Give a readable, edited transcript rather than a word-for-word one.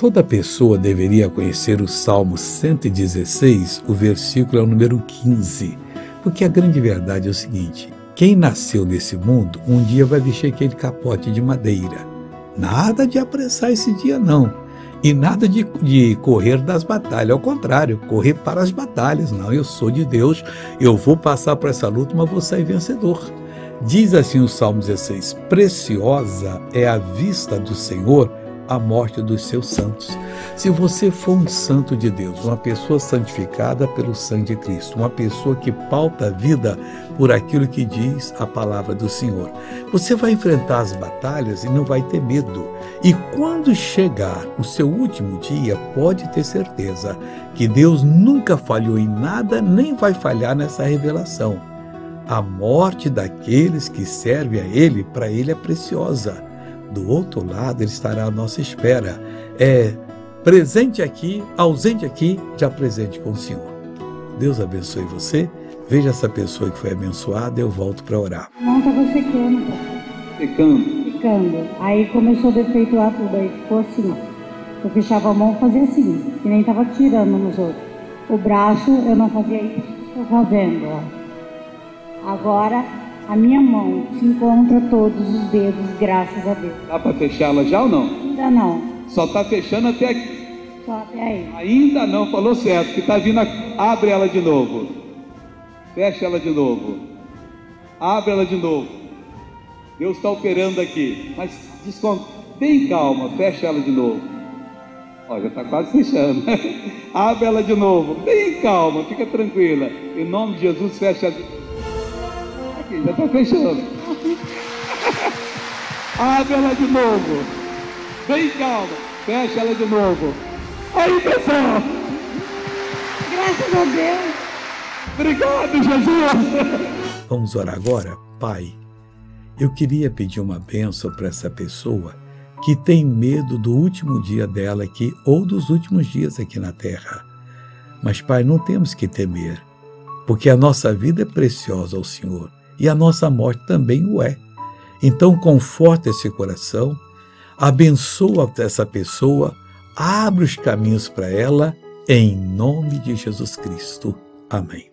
Toda pessoa deveria conhecer o Salmo 116, o versículo é o número 15, porque a grande verdade é o seguinte: quem nasceu nesse mundo, um dia vai vestir aquele capote de madeira. Nada de apressar esse dia, não. E nada de correr das batalhas, ao contrário, correr para as batalhas. Não, eu sou de Deus, eu vou passar por essa luta, mas vou sair vencedor. Diz assim o Salmo 16, preciosa é a vista do Senhor a morte dos seus santos. Se você for um santo de Deus, uma pessoa santificada pelo sangue de Cristo, uma pessoa que pauta a vida por aquilo que diz a palavra do Senhor, você vai enfrentar as batalhas e não vai ter medo. E quando chegar o seu último dia, pode ter certeza que Deus nunca falhou em nada, nem vai falhar nessa revelação. A morte daqueles que servem a Ele, para Ele é preciosa. Do outro lado, Ele estará à nossa espera. Presente aqui, ausente aqui, já presente com o Senhor. Deus abençoe você. Veja essa pessoa que foi abençoada, eu volto para orar. Não, estava secando. Secando. Aí começou a defeituar tudo, aí ficou assim, ó. Eu fechava a mão e fazia assim, que nem estava tirando nos outros. O braço, eu não fazia isso que estou fazendo, ó. Agora, a minha mão se encontra todos os dedos, graças a Deus. Dá para fechá-la já ou não? Ainda não. Só está fechando até aqui. Só até aí. Ainda não, falou certo, que está vindo. Abre ela de novo. Fecha ela de novo. Abre ela de novo. Deus está operando aqui. Mas bem calma, fecha ela de novo. Ó, já está quase fechando. Abre ela de novo. Bem calma, fica tranquila. Em nome de Jesus, fecha ela. Já está fechando. Abre ela de novo. Bem calma. Fecha ela de novo. Aí, pessoal. Graças a Deus. Obrigado, Jesus. Vamos orar agora? Pai, eu queria pedir uma bênção para essa pessoa que tem medo do último dia dela aqui ou dos últimos dias aqui na terra. Mas, Pai, não temos que temer, porque a nossa vida é preciosa ao Senhor. E a nossa morte também o é. Então, conforta esse coração, abençoa essa pessoa, abre os caminhos para ela, em nome de Jesus Cristo. Amém.